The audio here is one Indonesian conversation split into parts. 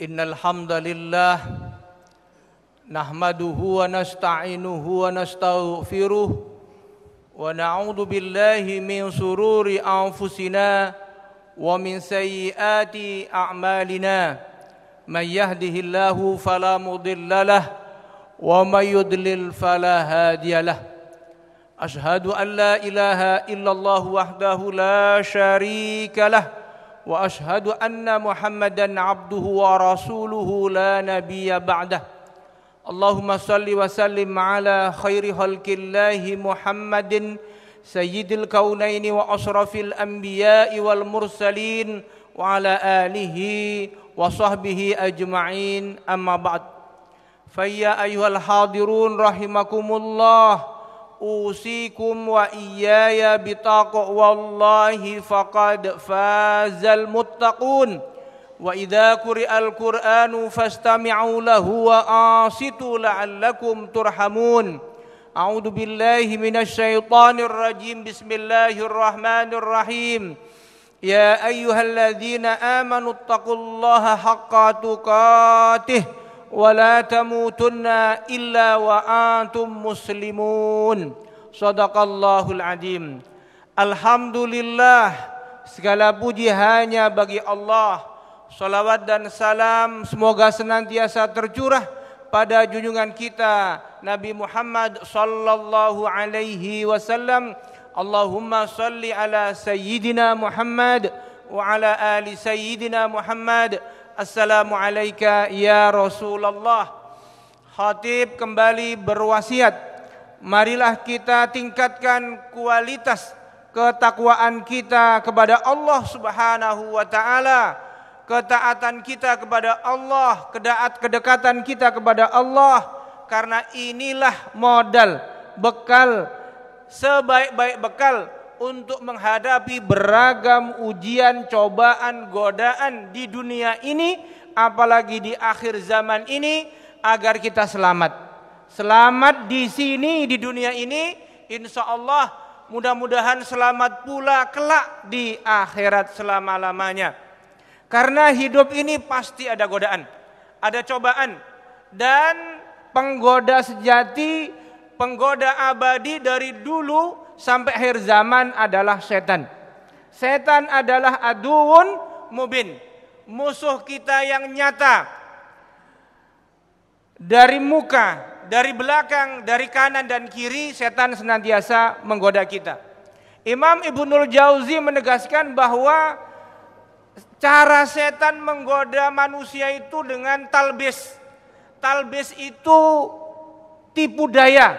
Innal hamdalillah nahmaduhu wa nasta'inuhu wa nastaghfiruh wa na'udzu billahi min sururi anfusina wa min sayyiati a'malina. Man yahdihillahu fala mudilla lahu wa may yudlil fala hadiya lahu. Ashhadu an la ilaha illallah wahdahu la syarika lahu wa ashhadu anna Muhammadan abduhu wa rasuluhu la nabiyya ba'dah. Allahumma salli wa sallim ala khairi khalqillahi Muhammadin sayyidil kaunaini wa asrafil anbiya'i wal mursalin wa ala alihi wa sahbihi ajma'in, amma ba'd. Fayya ayyuhal hadirun rahimakumullah, usikum wa iyaya bitaqwallahi faqad fazal muttaqun. Wa idza quri'al qur'anu fastami'u lahu wa ansitu la'allakum turhamun. A'udzu billahi minasy syaithanir rajim. Bismillahirrahmanirrahim. Ya ayyuhalladzina amanu taqullaha haqqa tuqatih wa la tamutunna illa wa antum muslimun. Shadaqallahul azim. Alhamdulillah, segala puji hanya bagi Allah. Salawat dan salam semoga senantiasa tercurah pada junjungan kita Nabi Muhammad sallallahu alaihi wasallam. Allahumma salli ala sayyidina Muhammad wa ala ali sayyidina Muhammad. Assalamu alayka ya Rasulullah. Khatib kembali berwasiat, marilah kita tingkatkan kualitas ketakwaan kita kepada Allah Subhanahu wa taala, ketaatan kita kepada Allah, kedekatan kita kepada Allah, karena inilah modal, bekal, sebaik-baik bekal untuk menghadapi beragam ujian, cobaan, godaan di dunia ini, apalagi di akhir zaman ini, agar kita selamat. Selamat di sini di dunia ini, insya Allah mudah-mudahan selamat pula kelak di akhirat selama-lamanya. Karena hidup ini pasti ada godaan, ada cobaan, dan penggoda sejati, penggoda abadi dari dulu sampai akhir zaman adalah setan. Setan adalah aduun mubin, musuh kita yang nyata. Dari muka, dari belakang, dari kanan dan kiri, setan senantiasa menggoda kita. Imam Ibnul Jauzi menegaskan bahwa cara setan menggoda manusia itu dengan talbis. Talbis itu tipu daya,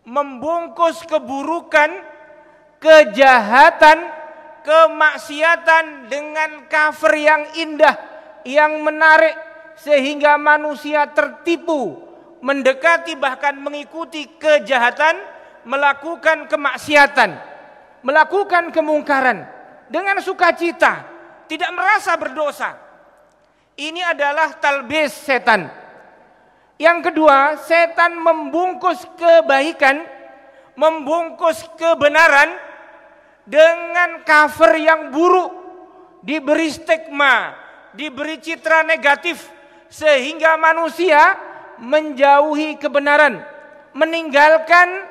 membungkus keburukan, kejahatan, kemaksiatan dengan cover yang indah, yang menarik, sehingga manusia tertipu, mendekati bahkan mengikuti kejahatan, melakukan kemaksiatan, melakukan kemungkaran dengan sukacita, tidak merasa berdosa. Ini adalah talbis setan. Yang kedua, setan membungkus kebaikan, membungkus kebenaran dengan cover yang buruk, diberi stigma, diberi citra negatif, sehingga manusia menjauhi kebenaran, meninggalkan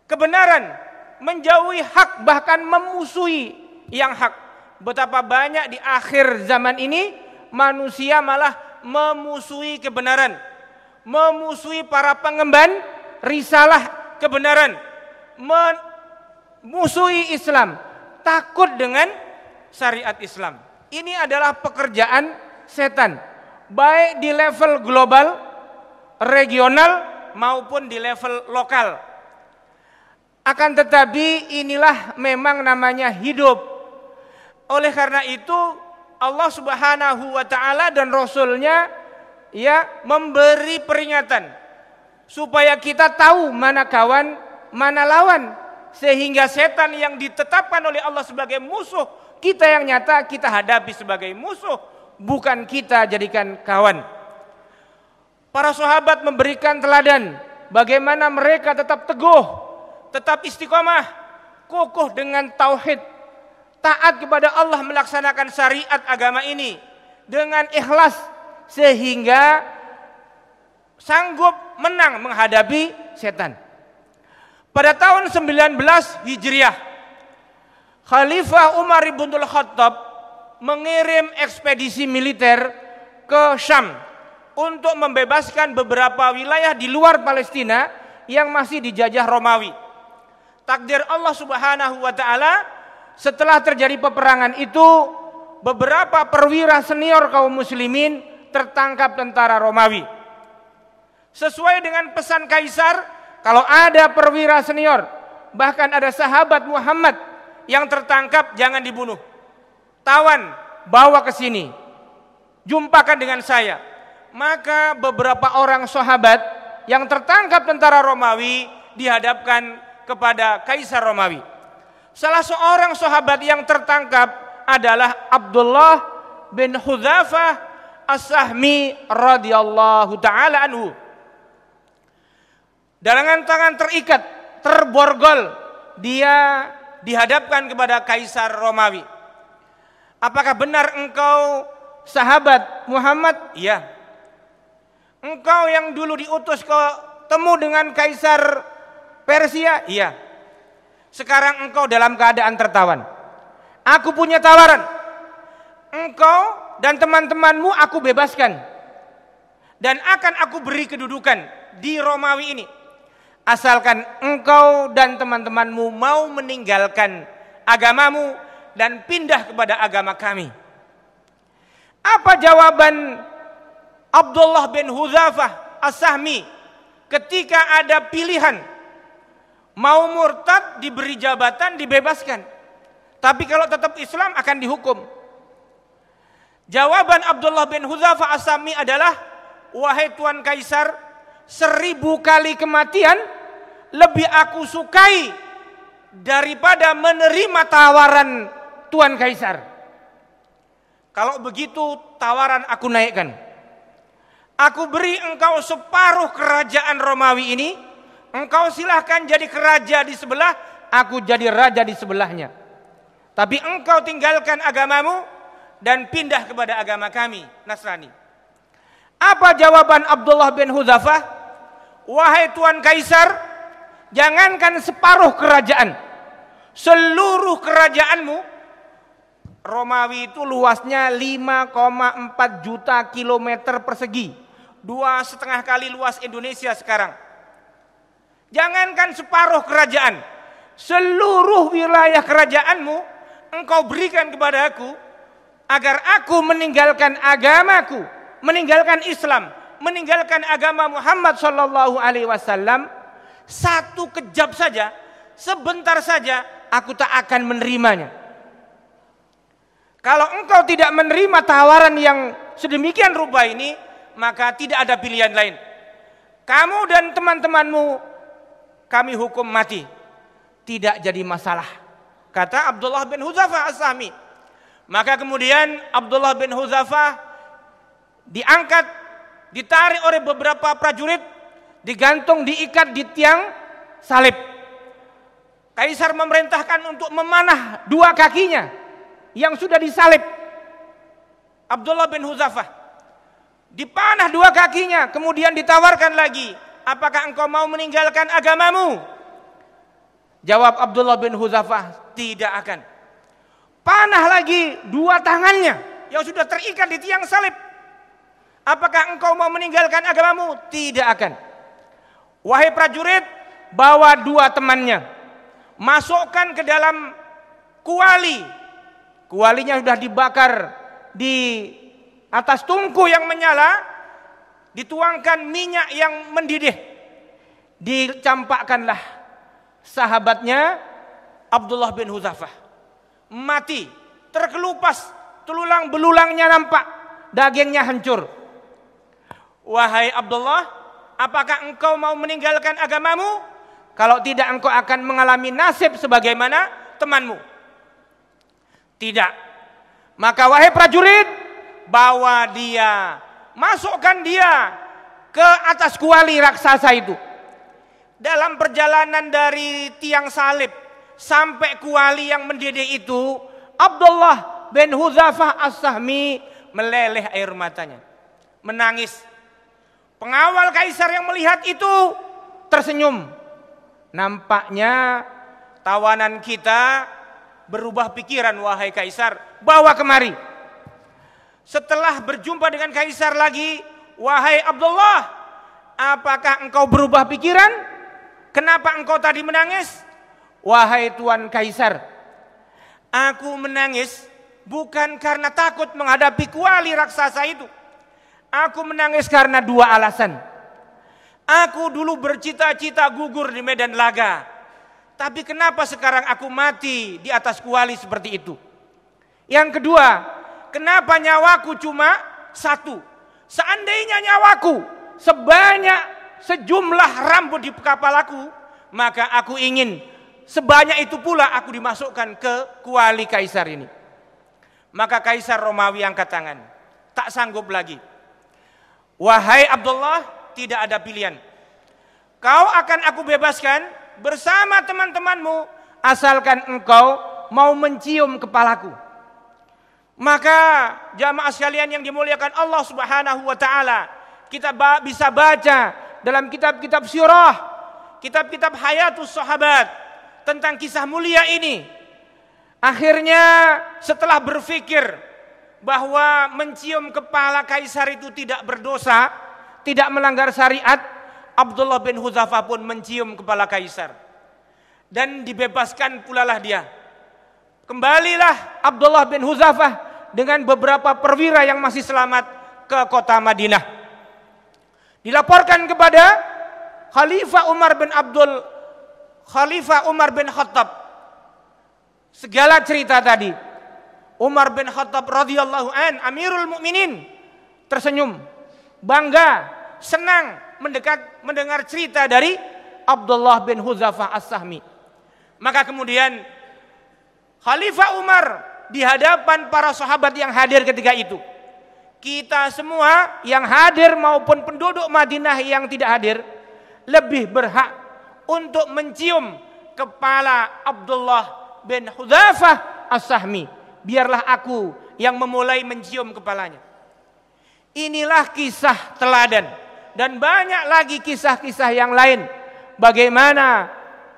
kebenaran, menjauhi hak, bahkan memusuhi yang hak. Betapa banyak di akhir zaman ini manusia malah memusuhi kebenaran, memusuhi para pengemban risalah kebenaran, memusuhi Islam, takut dengan syariat Islam. Ini adalah pekerjaan setan, baik di level global, regional, maupun di level lokal. Akan tetapi inilah memang namanya hidup. Oleh karena itu Allah Subhanahu wa taala dan Rasulnya memberi peringatan supaya kita tahu mana kawan, mana lawan, sehingga setan yang ditetapkan oleh Allah sebagai musuh, kita yang nyata kita hadapi sebagai musuh, bukan kita jadikan kawan. Para sahabat memberikan teladan bagaimana mereka tetap teguh, tetap istiqomah, kokoh dengan tauhid, taat kepada Allah, melaksanakan syariat agama ini dengan ikhlas sehingga sanggup menang menghadapi setan. Pada tahun 19 Hijriah, Khalifah Umar ibn Khattab mengirim ekspedisi militer ke Syam untuk membebaskan beberapa wilayah di luar Palestina yang masih dijajah Romawi. Takdir Allah Subhanahu wa taala, setelah terjadi peperangan itu, beberapa perwira senior kaum muslimin tertangkap tentara Romawi. Sesuai dengan pesan kaisar, kalau ada perwira senior, bahkan ada sahabat Muhammad yang tertangkap, jangan dibunuh. Tawan, bawa ke sini. Jumpakan dengan saya. Maka beberapa orang sahabat yang tertangkap tentara Romawi dihadapkan kepada kaisar Romawi. Salah seorang sahabat yang tertangkap adalah Abdullah bin Hudzafah As-Sahmi radhiyallahu taala anhu. Dengan tangan terikat, terborgol, dia dihadapkan kepada kaisar Romawi. Apakah benar engkau sahabat Muhammad? Iya. Engkau yang dulu diutus ketemu dengan kaisar Persia? Iya. Sekarang engkau dalam keadaan tertawan. Aku punya tawaran. Engkau dan teman-temanmu aku bebaskan. Dan akan aku beri kedudukan di Romawi ini. Asalkan engkau dan teman-temanmu mau meninggalkan agamamu dan pindah kepada agama kami. Apa jawaban Abdullah bin Hudzafah As-Sahmi ketika ada pilihan mau murtad, diberi jabatan, dibebaskan, tapi kalau tetap Islam akan dihukum? Jawaban Abdullah bin Hudzafah As-Sahmi adalah, wahai Tuan Kaisar, 1000 kali kematian lebih aku sukai daripada menerima tawaran Tuan Kaisar. Kalau begitu tawaran aku naikkan. Aku beri engkau separuh kerajaan Romawi ini. Engkau silahkan jadi raja di sebelah, aku jadi raja di sebelahnya. Tapi engkau tinggalkan agamamu dan pindah kepada agama kami, Nasrani. Apa jawaban Abdullah bin Hudzafah? Wahai Tuan Kaisar, jangankan separuh kerajaan, seluruh kerajaanmu. Romawi itu luasnya 5,4 juta kilometer persegi, 2,5 kali luas Indonesia sekarang. Jangankan separuh kerajaan, seluruh wilayah kerajaanmu engkau berikan kepada aku, agar aku meninggalkan agamaku, meninggalkan Islam, meninggalkan agama Muhammad sallallahu alaihi wasallam. Satu kejap saja, sebentar saja, aku tak akan menerimanya. Kalau engkau tidak menerima tawaran yang sedemikian rupa ini, maka tidak ada pilihan lain. Kamu dan teman-temanmu kami hukum mati. Tidak jadi masalah, kata Abdullah bin Hudzafah As-Sahmi. Maka kemudian Abdullah bin Hudzafah diangkat, ditarik oleh beberapa prajurit, digantung, diikat di tiang salib. Kaisar memerintahkan untuk memanah 2 kakinya yang sudah disalib. Abdullah bin Hudzafah dipanah 2 kakinya, kemudian ditawarkan lagi, apakah engkau mau meninggalkan agamamu? Jawab Abdullah bin Hudzafah, tidak akan. Panah lagi 2 tangannya yang sudah terikat di tiang salib. Apakah engkau mau meninggalkan agamamu? Tidak akan. Wahai prajurit, bawa 2 temannya, masukkan ke dalam kuali. Kualinya sudah dibakar di atas tungku yang menyala, dituangkan minyak yang mendidih. Dicampakkanlah sahabatnya Abdullah bin Hudzafah. Mati, terkelupas, tulang belulangnya nampak, dagingnya hancur. Wahai Abdullah, apakah engkau mau meninggalkan agamamu? Kalau tidak, engkau akan mengalami nasib sebagaimana temanmu. Tidak. Maka wahai prajurit, bawa dia, masukkan dia ke atas kuali raksasa itu. Dalam perjalanan dari tiang salib sampai kuali yang mendidih itu, Abdullah bin Hudzafah As-Sahmi meleleh air matanya, menangis. Pengawal kaisar yang melihat itu tersenyum. Nampaknya tawanan kita berubah pikiran, wahai kaisar, bawa kemari. Setelah berjumpa dengan kaisar lagi, wahai Abdullah, apakah engkau berubah pikiran? Kenapa engkau tadi menangis? Wahai tuan kaisar, aku menangis bukan karena takut menghadapi kuali raksasa itu. Aku menangis karena dua alasan. Aku dulu bercita-cita gugur di medan laga. Tapi kenapa sekarang aku mati di atas kuali seperti itu? Yang kedua, kenapa nyawaku cuma satu? Seandainya nyawaku sejumlah rambut di kepalaku, maka aku ingin sebanyak itu pula aku dimasukkan ke kuali kaisar ini. Maka kaisar Romawi angkat tangan, tak sanggup lagi. Wahai Abdullah, tidak ada pilihan. Kau akan aku bebaskan bersama teman-temanmu asalkan engkau mau mencium kepalaku. Maka jamaah sekalian yang dimuliakan Allah Subhanahu wa taala, kita bisa baca dalam kitab-kitab sirah, kitab-kitab hayatus sahabat tentang kisah mulia ini. Akhirnya setelah berpikir bahwa mencium kepala kaisar itu tidak berdosa, tidak melanggar syariat, Abdullah bin Hudzafah pun mencium kepala kaisar dan dibebaskan pulalah dia. Kembalilah Abdullah bin Hudzafah dengan beberapa perwira yang masih selamat ke kota Madinah. Dilaporkan kepada Khalifah Umar bin Khattab segala cerita tadi. Umar bin Khattab radhiyallahu an, Amirul Mukminin, tersenyum, bangga, senang mendengar cerita dari Abdullah bin Hudzafah As-Sahmi. Maka kemudian Khalifah Umar di hadapan para sahabat yang hadir ketika itu, kita semua yang hadir maupun penduduk Madinah yang tidak hadir lebih berhak untuk mencium kepala Abdullah bin Hudzafah As-Sahmi. Biarlah aku yang memulai mencium kepalanya. Inilah kisah teladan dan banyak lagi kisah-kisah yang lain. Bagaimana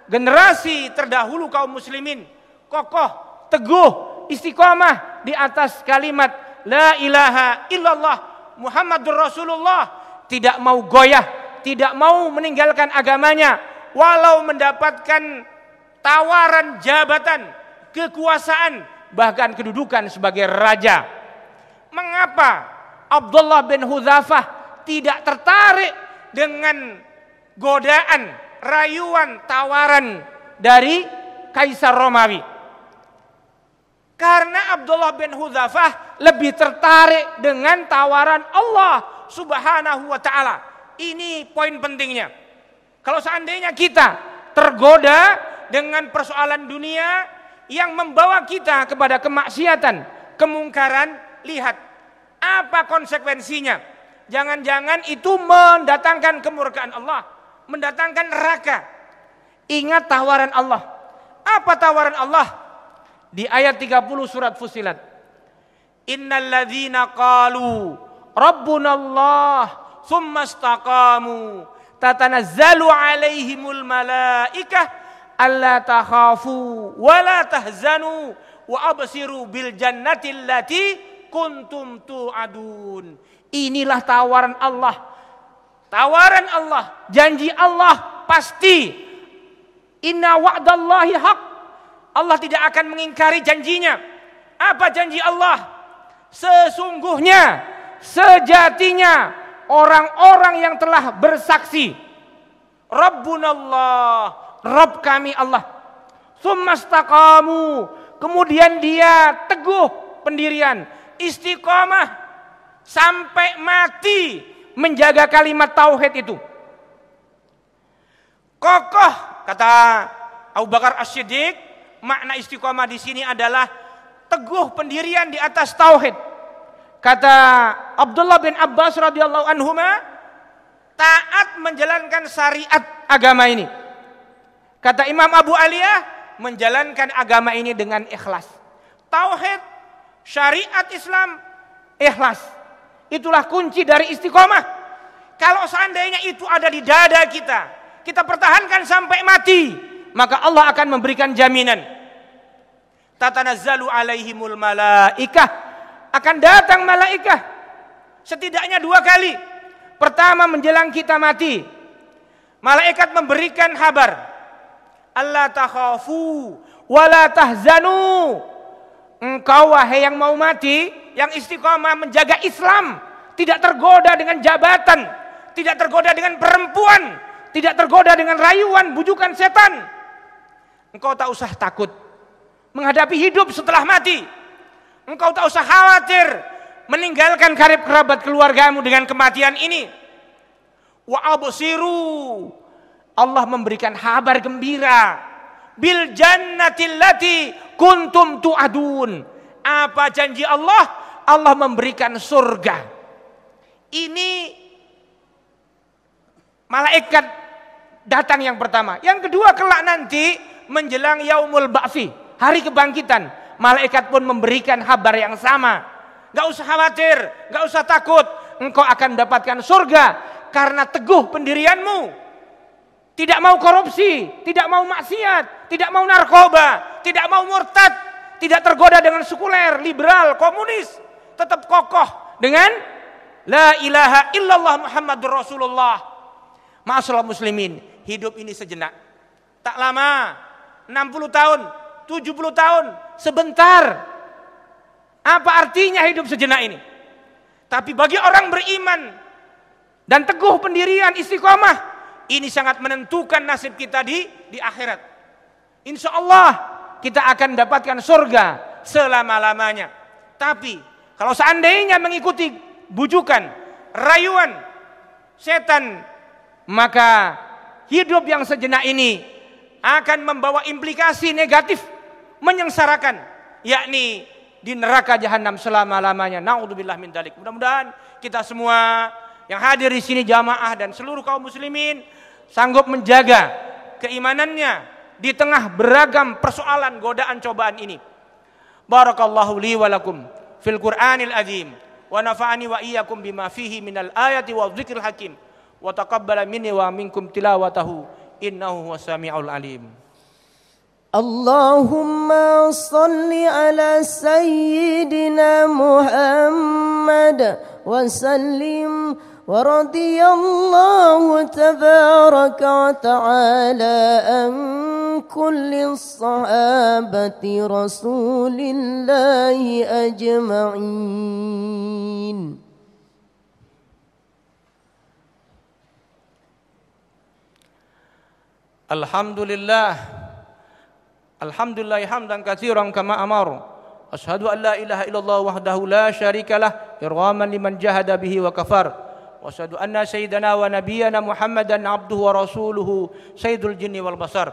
generasi terdahulu kaum muslimin kokoh, teguh, istiqomah di atas kalimat la ilaha illallah Muhammadur Rasulullah, tidak mau goyah, tidak mau meninggalkan agamanya walau mendapatkan tawaran jabatan, kekuasaan, bahkan kedudukan sebagai raja. Mengapa Abdullah bin Hudzafah tidak tertarik dengan godaan, rayuan, tawaran dari Kaisar Romawi? Karena Abdullah bin Hudzafah lebih tertarik dengan tawaran Allah Subhanahu wa taala. Ini poin pentingnya. Kalau seandainya kita tergoda dengan persoalan dunia yang membawa kita kepada kemaksiatan, kemungkaran, lihat apa konsekuensinya. Jangan-jangan itu mendatangkan kemurkaan Allah, mendatangkan neraka. Ingat tawaran Allah. Apa tawaran Allah? Di ayat 30 surat Fussilat. Innal ladzina qalu rabbunallah tsumma istaqamu tatanazzalu alaihimul malaikah alla takhafu wa la tahzanu wa absiru bil jannati allati kuntum tu'adun. Inilah tawaran Allah. Tawaran Allah, janji Allah pasti. Inna wa'dallahi haq. Allah tidak akan mengingkari janjinya. Apa janji Allah? Sesungguhnya, sejatinya orang-orang yang telah bersaksi Rabbunallah, Rabb kami Allah, tsumastaqamu, kemudian dia teguh pendirian, istiqomah sampai mati menjaga kalimat tauhid itu. Kokoh, kata Abu Bakar As-Siddiq, makna istiqomah di sini adalah teguh pendirian di atas tauhid. Kata Abdullah bin Abbas radhiyallahu anhuma, taat menjalankan syariat agama ini. Kata Imam Abu Aliyah, menjalankan agama ini dengan ikhlas. Tauhid, syariat Islam ikhlas. Itulah kunci dari istiqomah. Kalau seandainya itu ada di dada kita, kita pertahankan sampai mati, maka Allah akan memberikan jaminan. Tatanazzalu alaihimul malaikah, akan datang malaikah setidaknya 2 kali. Pertama menjelang kita mati, malaikat memberikan kabar, alla takhafu wala tahzanu. Engkau wahai yang mau mati, yang istiqomah menjaga Islam, tidak tergoda dengan jabatan, tidak tergoda dengan perempuan, tidak tergoda dengan rayuan, bujukan setan. Engkau tak usah takut menghadapi hidup setelah mati. Engkau tak usah khawatir meninggalkan karib kerabat keluargamu dengan kematian ini. Wa absiru, Allah memberikan kabar gembira, bil jannatil lati kuntum tu'adun. Apa janji Allah? Allah memberikan surga. Ini malaikat datang yang pertama. Yang kedua kelak nanti menjelang yaumul ba'fi, hari kebangkitan, malaikat pun memberikan kabar yang sama. Gak usah khawatir, gak usah takut, engkau akan mendapatkan surga karena teguh pendirianmu. Tidak mau korupsi, tidak mau maksiat, tidak mau narkoba, tidak mau murtad, tidak tergoda dengan sekuler, liberal, komunis, tetap kokoh dengan la ilaha illallah Muhammadur Rasulullah. Ma'asyiral muslimin, hidup ini sejenak. Tak lama, 60 tahun, 70 tahun, sebentar. Apa artinya hidup sejenak ini? Tapi bagi orang beriman dan teguh pendirian istiqomah, ini sangat menentukan nasib kita di akhirat. Insya Allah kita akan mendapatkan surga selama-lamanya. Tapi kalau seandainya mengikuti bujukan, rayuan setan, maka hidup yang sejenak ini akan membawa implikasi negatif, menyengsarakan, yakni di neraka jahanam selama-lamanya. Naudzubillah min dzalik. Mudah-mudahan kita semua yang hadir di sini jamaah dan seluruh kaum muslimin sanggup menjaga keimanannya di tengah beragam persoalan, godaan, cobaan ini. Barakallahu li wa lakum fil Qur'anil azim wa nafa'ani wa iyyakum bima fihi minal ayati wa dzikril hakim wa taqabbala minni wa minkum tilawatahu innahu huwas samiul alim. Allahumma salli ala sayyidina Muhammad wa sallim wa radiyallahu tabaraka wa ta'ala an kulli sahabati rasulillahi ajma'in. Alhamdulillah, alhamdulillah hamdan katsiran kama amar. Asyhadu an la ilaha illallah wahdahu la syarikalah irghaman liman jahada bihi wa kafar. Wa asyhadu anna sayyidana wa nabiyyana Muhammadan abduhu wa rasuluhu sayyidul jinni wal basar.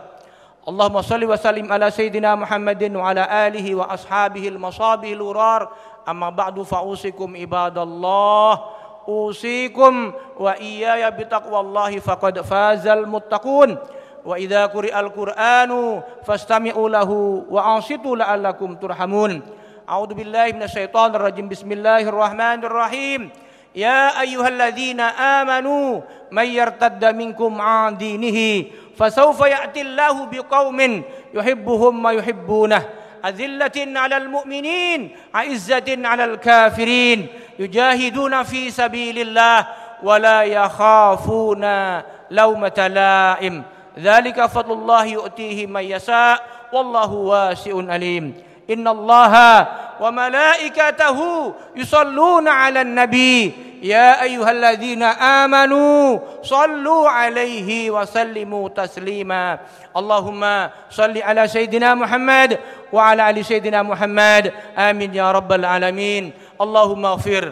Allahumma shalli wa sallim ala sayyidina Muhammadin wa ala alihi wa ashabihi al-masabihil urar. Amma ba'du fa usikum ibadallah, usikum wa iyaya bitaqwallahi faqad fazal muttaqun. Wa idza quri'al Qur'anu fastami'u lahu wa ansitu la'allakum turhamun. A'udzu billahi minasyaitonir rajim. Bismillahirrahmanirrahim. Ya ayyuhalladzina amanu may yartadda minkum 'an dinihi fasawfa ya'tillahu biqaumin yuhibbuhum wa yuhibbunah azillatin 'alal mu'minin 'izzatin 'alal kafirin yujahiduna fi sabilillah wa la yakhafuna lawmata la'im. Dzalika fadlullahi yu'tihi man yasha wallahu wasi'un alim. Innallaha wa malaikatahu yusalluna 'alan nabi ya ayyuhalladzina amanu sallu 'alaihi wa sallimu taslima. Allahumma salli ala sayyidina Muhammad wa ala ali sayyidina Muhammad. Amin ya rabbal alamin. Allahumma ighfir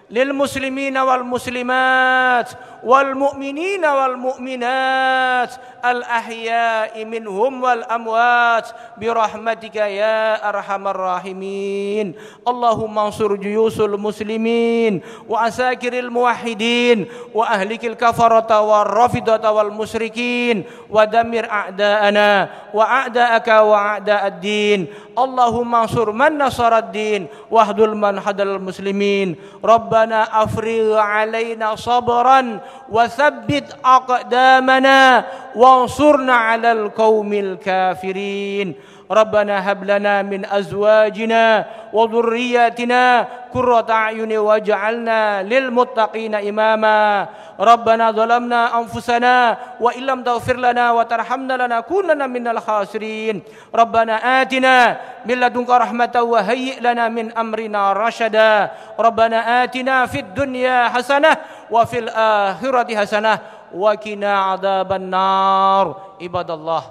lil muslimina wal muslimat والمؤمنين والمؤمنات الأحياء منهم والأموات برحمتك يا أرحم الراحمين اللهم انصر جيوش المسلمين وعساكر الموحدين وأهلك الكفرة والرافضة والمشركين ودمر أعداءنا وأعداءك وأعداء الدين اللهم انصر من نصر الدين واهدل من حدل المسلمين ربنا أفرغ علينا صبرا وثبت أقدامنا وانصرنا على القوم الكافرين ربنا هب لنا من أزواجنا وذرياتنا قرة أعين واجعلنا للمتقين إماما ربنا ظلمنا أنفسنا وإن لم تغفر لنا وترحمنا لنكونن من الخاسرين ربنا آتنا من لدنك رحمة وهيئ لنا من أمرنا رشدا ربنا آتنا في الدنيا حسنة وفي الآخرة حسنة وقنا عذاب النار عباد الله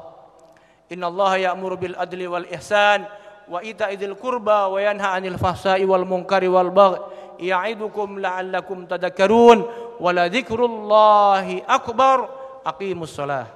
إن الله يأمر بالعدل والإحسان وإيتاء ذي القربى وينهى عن الفحشاء والمنكر والبغي يعظكم لعلكم تذكرون ولذكر الله أكبر أقيموا الصلاة